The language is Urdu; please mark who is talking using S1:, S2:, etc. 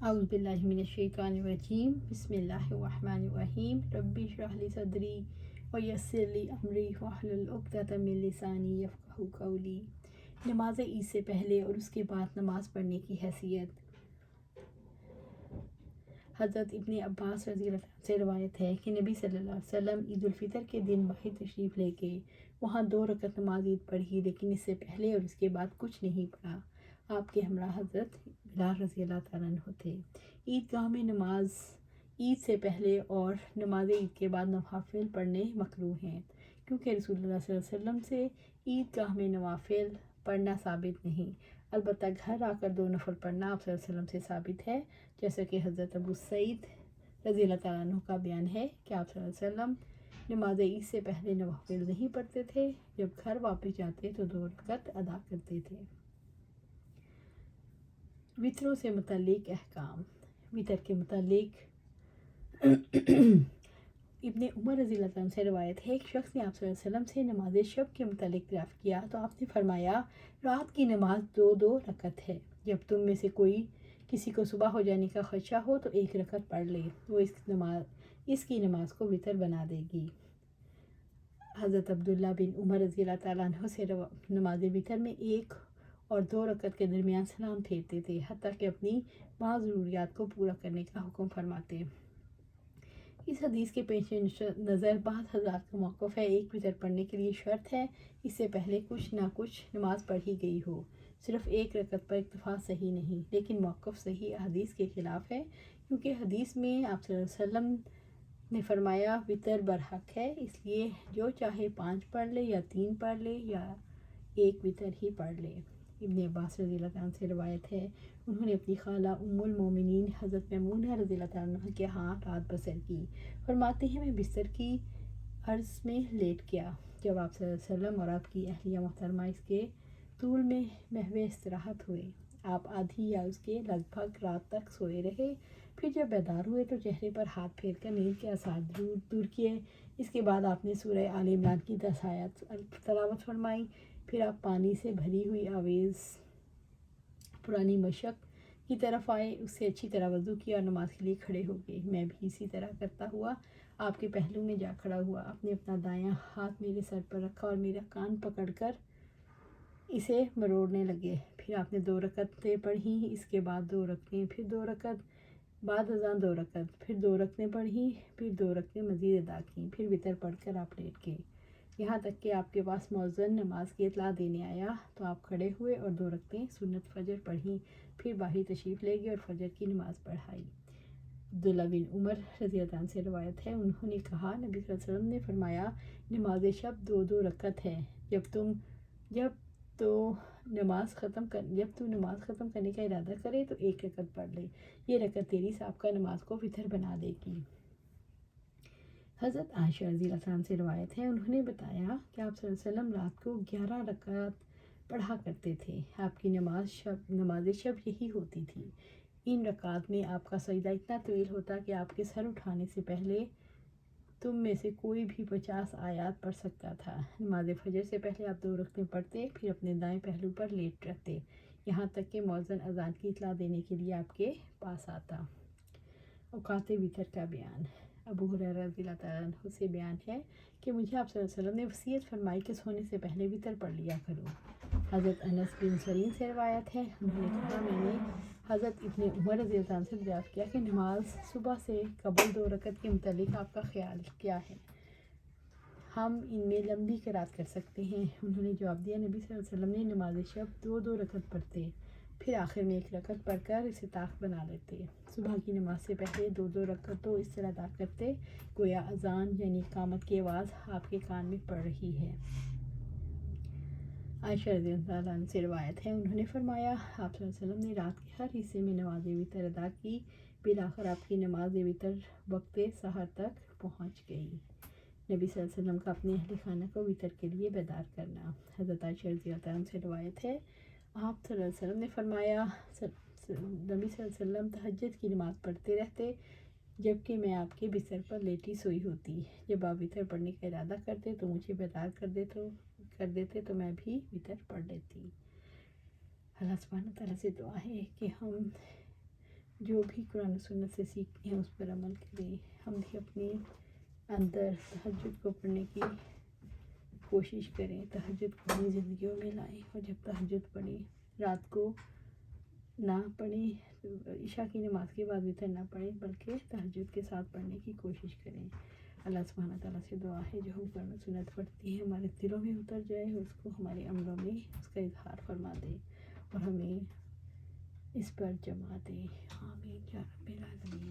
S1: اعوذ باللہ من الشیطان الرجیم بسم اللہ الرحمن الرحیم رب اشرح لی صدری ویسر لی امری واحلل عقدۃ من لسانی یفقہوا قولی۔ نماز عید سے پہلے اور اس کے بعد نماز پڑھنے کی حیثیت۔ حضرت ابن عباس رضی اللہ عنہ سے روایت ہے کہ نبی صلی اللہ علیہ وسلم عید الفطر کے دن باہر تشریف لے کے وہاں 2 رکعت نماز عید پڑھی، لیکن اس سے پہلے اور اس کے بعد کچھ نہیں پڑھا۔ آپ کے ہمراہ حضرت بلال رضی اللہ تعالیٰ عنہ تھے۔ عیدگاہ میں نماز عید سے پہلے اور نماز عید کے بعد نوافل پڑھنے مکروہ ہیں، کیونکہ رسول اللہ صلی اللہ علیہ وسلم سے عیدگاہ میں نوافل پڑھنا ثابت نہیں۔ البتہ گھر آ کر 2 نفل پڑھنا آپ صلی اللہ علیہ وسلم سے ثابت ہے، جیسا کہ حضرت ابو سعید رضی اللہ تعالیٰ عنہ کا بیان ہے کہ آپ صلی اللہ علیہ وسلم نماز عید سے پہلے نوافل نہیں پڑھتے تھے، جب گھر واپس جاتے تو 2 رکعت ادا کرتے تھے۔ وطروں سے متعلق احکام۔ وطر کے متعلق ابن عمر رضی اللہ عنہ سے روایت ہے، ایک شخص نے آپ صلی اللہ علیہ وسلم سے نماز شب کے متعلق دریافت کیا تو آپ نے فرمایا، رات کی نماز 2 رکعت ہے، جب تم میں سے کسی کو صبح ہو جانے کا خدشہ ہو تو 1 رکعت پڑھ لے، وہ اس کی نماز کو وطر بنا دے گی۔ حضرت عبداللہ بن عمر رضی اللہ تعالیٰ عنہ سے نماز وطر میں 1 اور 2 رکعت کے درمیان سلام پھیرتے تھے، حتیٰ کہ اپنی بعض ضروریات کو پورا کرنے کا حکم فرماتے۔ اس حدیث کے پیش نظر بعض حضرات کا موقف ہے، ایک وطر پڑھنے کے لیے شرط ہے اس سے پہلے کچھ نہ کچھ نماز پڑھی گئی ہو، صرف 1 رکعت پر اکتفا صحیح نہیں، لیکن موقف صحیح حدیث کے خلاف ہے، کیونکہ حدیث میں آپ صلی اللہ علیہ وسلم نے فرمایا وطر برحق ہے، اس لیے جو چاہے 5 پڑھ لے یا 3 پڑھ لے یا 1 وطر ہی پڑھ لے۔ ابن عباس رضی اللہ عنہ سے روایت ہے، انہوں نے اپنی خالہ ام المومنین حضرت میمونہ رضی اللہ عنہ کے ہاں رات بسر کی۔ فرماتے ہیں، میں بستر کی عرض میں لیٹ گیا جب آپ صلی اللہ علیہ وسلم اور آپ کی اہلیہ محترمہ اس کے طول میں محو استراحت ہوئے۔ آپ آدھی یا اس کے لگ بھگ رات تک سوئے رہے، پھر جب بیدار ہوئے تو چہرے پر ہاتھ پھیر کر نیند کے آثار دور کیے۔ اس کے بعد آپ نے سورہ آل عمران کی 10 آیات تلاوت فرمائی، پھر آپ پانی سے بھری ہوئی آویز پرانی مشق کی طرف آئے، اس سے اچھی طرح وضو کیا اور نماز کے لیے کھڑے ہو گئے۔ میں بھی اسی طرح کرتا ہوا آپ کے پہلو میں جا کھڑا ہوا، آپ نے اپنا دایاں ہاتھ میرے سر پر رکھا اور میرا کان پکڑ کر اسے مروڑنے لگے۔ پھر آپ نے 2 رکعتیں پڑھیں، اس کے بعد 2 رکعتیں، پھر 2 رکعت، بعد ازاں 2 رکعت، پھر 2 رکعتیں پڑھیں، پھر 2 رکعتیں مزید ادا کیں، پھر وطر پڑھ کر آپ لیٹ گئے، یہاں تک کہ آپ کے پاس مؤذن نماز کی اطلاع دینے آیا تو آپ کھڑے ہوئے اور 2 رکعتیں سنت فجر پڑھیں، پھر باہر تشریف لے گئے اور فجر کی نماز پڑھائی۔ عبداللہ بن عمر رضی اللہ عنہ سے روایت ہے، انہوں نے کہا، نبی صلی اللہ علیہ وسلم نے فرمایا، نماز شب 2 رکعت ہے، جب تو نماز ختم کرنے کا ارادہ کرے تو 1 رکعت پڑھ لے، یہ رکعت تیری سابقہ نماز کو وطر بنا دے گی۔ حضرت عائشہ رضی اللہ عنہ سے روایت ہے، انہوں نے بتایا کہ آپ صلی اللہ علیہ وسلم رات کو 11 رکعت پڑھا کرتے تھے، آپ کی نماز شب یہی ہوتی تھی۔ ان رکعات میں آپ کا سجدہ اتنا طویل ہوتا کہ آپ کے سر اٹھانے سے پہلے تم میں سے کوئی بھی 50 آیات پڑھ سکتا تھا۔ نماز فجر سے پہلے آپ 2 رکعتیں پڑھتے، پھر اپنے دائیں پہلو پر لیٹ رہتے، یہاں تک کہ مؤذن اذان کی اطلاع دینے کے لیے آپ کے پاس آتا۔ اوقات وطر کا بیان۔ ابو ہریرہ رضی اللہ تعالیٰ عنہ سے بیان ہے کہ مجھے آپ صلی اللہ علیہ وسلم نے وصیت فرمائی کہ سونے سے پہلے وطر پڑھ لیا کرو۔ حضرت انس بن سیرین سے روایت ہے، انہوں نے کہا، میں نے حضرت ابن عمر رضی اللہ عنہ سے دریافت کیا کہ نماز صبح سے قبل 2 رکعت کے متعلق آپ کا خیال کیا ہے، ہم ان میں لمبی قرات کر سکتے ہیں؟ انہوں نے جواب دیا، نبی صلی اللہ علیہ وسلم نے نماز شب 2 رکعت پڑھتے، پھر آخر میں 1 رکعت پڑھ کر اسے طاق بنا لیتے۔ صبح کی نماز سے پہلے 2 رکعت تو اس طرح ادا کرتے گویا اذان یعنی اقامت کی آواز آپ کے کان میں پڑ رہی ہے۔ عائشہ رضی اللہ عنہ سے روایت ہے، انہوں نے فرمایا، آپ صلی اللہ علیہ وسلم نے رات کے ہر حصے میں نماز وطر ادا کی، بالآخر آپ کی نماز وطر وقت سحر تک پہنچ گئی۔ نبی صلی اللہ علیہ وسلم کا اپنے اہل خانہ کو وطر کے لیے بیدار کرنا۔ حضرت عائشہ رضی اللہ عنہ سے روایت ہے، آپ صلی اللہ علیہ وسلم نے فرمایا، نبی صلی اللہ علیہ وسلم تہجد کی نماز پڑھتے رہتے جبکہ میں آپ کے بستر پر لیٹی سوئی ہوتی، جب آپ وطر پڑھنے کا ارادہ کرتے تو مجھے بیدار کر دیتے تو میں بھی وطر پڑھ لیتی۔ اللہ سبحانہ تعالیٰ سے دعا ہے کہ ہم جو بھی قرآن و سنت سے سیکھتے ہیں اس پر عمل کریں. ہم بھی اپنے اندر تہجد کو پڑھنے کی کوشش کریں، تہجد کو اپنی زندگیوں میں لائیں. اور جب تہجد پڑھیں، رات کو نہ پڑھیں، عشاء کی نماز کے بعد وتر نہ پڑھیں، بلکہ تہجد کے ساتھ پڑھنے کی کوشش کریں. اللہ سبحانہ تعالیٰ سے دعا ہے جو ہم قرآن و سنت پڑھتی ہیں ہمارے دلوں میں اتر جائے، اس کو ہمارے عملوں میں اس کا اظہار فرما دے اور ہمیں اس پر جما دے. آمین یا رب العالمین.